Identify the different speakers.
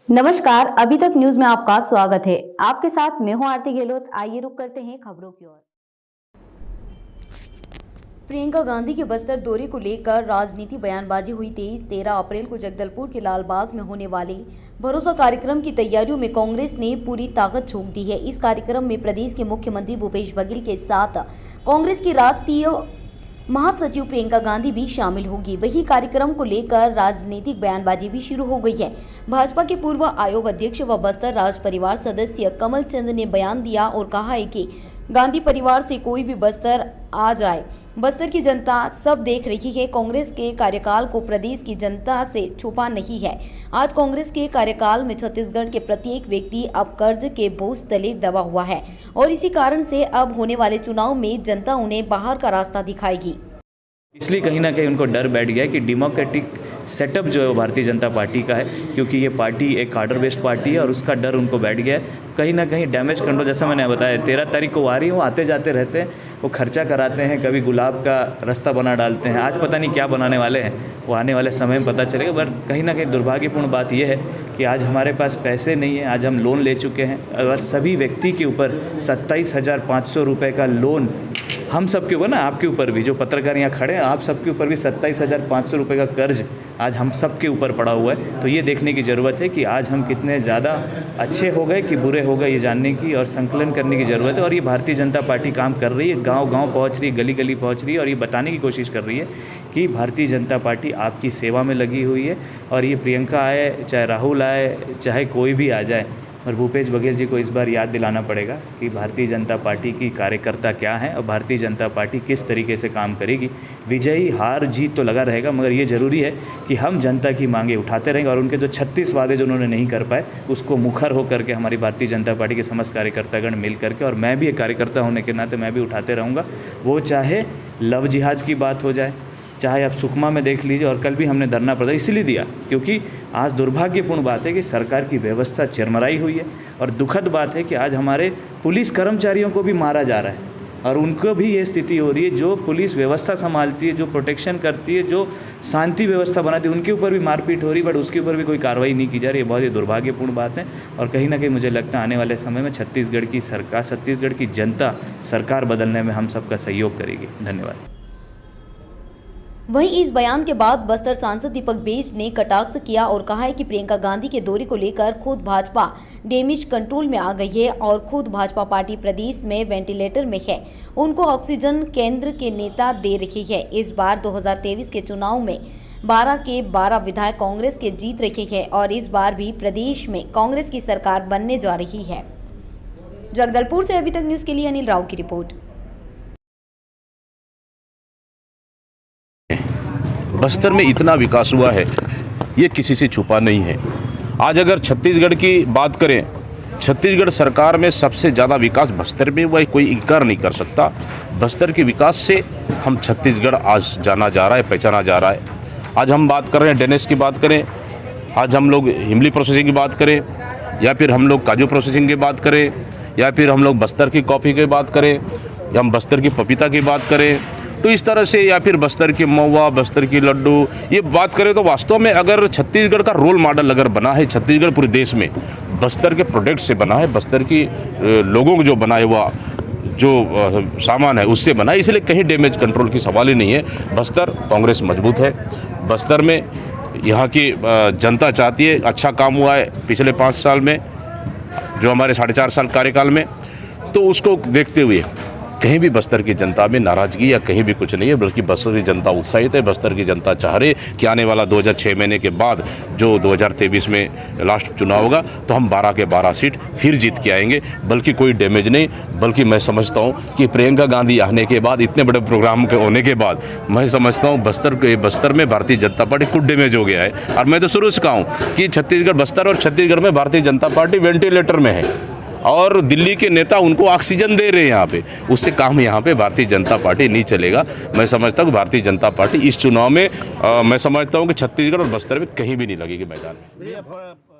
Speaker 1: नमस्कार, अभी तक न्यूज में आपका स्वागत है। आपके साथ मैं हूं आरती गहलोत। आइए रुक करते हैं खबरों की ओर।
Speaker 2: प्रियंका गांधी के बस्तर दौरे को लेकर राजनीति बयानबाजी हुई तेज। 13 अप्रैल को जगदलपुर के लालबाग में होने वाले भरोसा कार्यक्रम की तैयारियों में कांग्रेस ने पूरी ताकत झोंक दी है। इस कार्यक्रम में प्रदेश के मुख्यमंत्री भूपेश बघेल के साथ कांग्रेस की राष्ट्रीय महासचिव प्रियंका गांधी भी शामिल होगी। वही कार्यक्रम को लेकर राजनीतिक बयानबाजी भी शुरू हो गई है। भाजपा के पूर्व आयोग अध्यक्ष व बस्तर राज परिवार सदस्य कमल चंद ने बयान दिया और कहा है कि गांधी परिवार से कोई भी बस्तर आ जाए, बस्तर की जनता सब देख रही है। कांग्रेस के कार्यकाल को प्रदेश की जनता से छुपा नहीं है। आज कांग्रेस के कार्यकाल में छत्तीसगढ़ के प्रत्येक व्यक्ति अब कर्ज के बोझ तले दबा हुआ है और इसी कारण से अब होने वाले चुनाव में जनता उन्हें बाहर का रास्ता दिखाएगी।
Speaker 3: इसलिए कहीं ना कहीं उनको डर बैठ गया कि डेमोक्रेटिक सेटअप जो है वो भारतीय जनता पार्टी का है, क्योंकि ये पार्टी एक कार्डर बेस्ड पार्टी है और उसका डर उनको बैठ गया है। कहीं ना कहीं डैमेज कंट्रोल, जैसा मैंने बताया 13 तारीख को आ रही है, वो आते जाते रहते हैं, वो खर्चा कराते हैं, कभी गुलाब का रास्ता बना डालते हैं। आज पता नहीं क्या बनाने वाले हैं, वो आने वाले समय में पता चलेगा। पर कहीं ना कहीं दुर्भाग्यपूर्ण बात यह है कि आज हमारे पास पैसे नहीं है। आज हम लोन ले चुके हैं। अगर सभी व्यक्ति के ऊपर 27,500 रुपये का लोन, हम सब के ऊपर ना, आपके ऊपर भी, जो पत्रकार यहाँ खड़े हैं, आप सबके ऊपर भी 27,500 रुपये का कर्ज आज हम सब के ऊपर पड़ा हुआ है। तो ये देखने की ज़रूरत है कि आज हम कितने ज़्यादा अच्छे हो गए कि बुरे हो गए, ये जानने की और संकलन करने की ज़रूरत है। और ये भारतीय जनता पार्टी काम कर रही है, गांव-गांव पहुंच रही है, गली गली पहुंच रही है और ये बताने की कोशिश कर रही है कि भारतीय जनता पार्टी आपकी सेवा में लगी हुई है। और ये प्रियंका आए, चाहे राहुल आए, चाहे कोई भी आ जाए, और भूपेश बघेल जी को इस बार याद दिलाना पड़ेगा कि भारतीय जनता पार्टी की कार्यकर्ता क्या हैं और भारतीय जनता पार्टी किस तरीके से काम करेगी। विजयी हार जीत तो लगा रहेगा, मगर ये ज़रूरी है कि हम जनता की मांगे उठाते रहेंगे और उनके जो 36 वादे जो उन्होंने नहीं कर पाए, उसको मुखर होकर के हमारी भारतीय जनता पार्टी के समस्त कार्यकर्तागण मिल करके, और मैं भी एक कार्यकर्ता होने के नाते मैं भी उठाते रहूँगा। वो चाहे लव जिहाद की बात हो जाए, चाहे आप सुकमा में देख लीजिए, और कल भी हमने धरना प्रदर्शन इसीलिए दिया क्योंकि आज दुर्भाग्यपूर्ण बात है कि सरकार की व्यवस्था चरमराई हुई है। और दुखद बात है कि आज हमारे पुलिस कर्मचारियों को भी मारा जा रहा है और उनको भी ये स्थिति हो रही है। जो पुलिस व्यवस्था संभालती है, जो प्रोटेक्शन करती है, जो शांति व्यवस्था बनाती है, उनके ऊपर भी मारपीट हो रही है, बट उसके ऊपर भी कोई कार्रवाई नहीं की जा रही है। बहुत ही दुर्भाग्यपूर्ण बात है। और कहीं ना कहीं मुझे लगता है आने वाले समय में छत्तीसगढ़ की सरकार, छत्तीसगढ़ की जनता सरकार बदलने में हम सबका सहयोग करेगी। धन्यवाद।
Speaker 2: वहीं इस बयान के बाद बस्तर सांसद दीपक बेज ने कटाक्ष किया और कहा है कि प्रियंका गांधी के दौरे को लेकर खुद भाजपा डैमेज कंट्रोल में आ गई है और खुद भाजपा पार्टी प्रदेश में वेंटिलेटर में है। उनको ऑक्सीजन केंद्र के नेता दे रही है। इस बार 2023 के चुनाव में 12 के 12 विधायक कांग्रेस के जीत रहे हैं और इस बार भी प्रदेश में कांग्रेस की सरकार बनने जा रही है। जगदलपुर से अभी तक न्यूज के लिए अनिल राव की रिपोर्ट।
Speaker 4: बस्तर में इतना विकास हुआ है, ये किसी से छुपा नहीं है। आज अगर छत्तीसगढ़ की बात करें, छत्तीसगढ़ सरकार में सबसे ज़्यादा विकास बस्तर में हुआ है, कोई इनकार नहीं कर सकता। बस्तर के विकास से हम छत्तीसगढ़ आज जाना जा रहा है, पहचाना जा रहा है। आज हम बात कर रहे हैं डेनिस की बात करें, आज हम लोग इमली प्रोसेसिंग की बात करें, या फिर हम लोग काजू प्रोसेसिंग की बात करें, या फिर हम लोग बस्तर की कॉफ़ी की बात करें, या हम बस्तर की पपीता की बात करें, तो इस तरह से, या फिर बस्तर की महुआ, बस्तर की लड्डू, ये बात करें तो वास्तव में अगर छत्तीसगढ़ का रोल मॉडल अगर बना है छत्तीसगढ़ पूरे देश में, बस्तर के प्रोडक्ट से बना है, बस्तर की लोगों को जो बना है हुआ जो सामान है उससे बना है। इसलिए कहीं डैमेज कंट्रोल की सवाल ही नहीं है। बस्तर कांग्रेस मजबूत है। बस्तर में यहाँ की जनता चाहती है, अच्छा काम हुआ है पिछले 5 साल में, जो हमारे 4.5 साल कार्यकाल में, तो उसको देखते हुए कहीं भी बस्तर की जनता में नाराज़गी या कहीं भी कुछ नहीं है, बल्कि बस्तर की जनता उत्साहित है। बस्तर की जनता चाह रही है कि आने वाला 2006 महीने के बाद जो 2023 में लास्ट चुनाव होगा तो हम 12 के 12 सीट फिर जीत के आएंगे। बल्कि कोई डैमेज नहीं, बल्कि मैं समझता हूँ कि प्रियंका गांधी आने के बाद, इतने बड़े प्रोग्राम के होने के बाद, मैं समझता हूँ बस्तर में भारतीय जनता पार्टी कुछ डैमेज हो गया है। और मैं तो शुरू से कहा हूँ कि छत्तीसगढ़, बस्तर और छत्तीसगढ़ में भारतीय जनता पार्टी वेंटिलेटर में है और दिल्ली के नेता उनको ऑक्सीजन दे रहे हैं यहाँ पे, उससे काम यहाँ पे भारतीय जनता पार्टी नहीं चलेगा। मैं समझता हूँ भारतीय जनता पार्टी इस चुनाव में मैं समझता हूँ कि छत्तीसगढ़ और बस्तर में कहीं भी नहीं लगेगी मैदान में।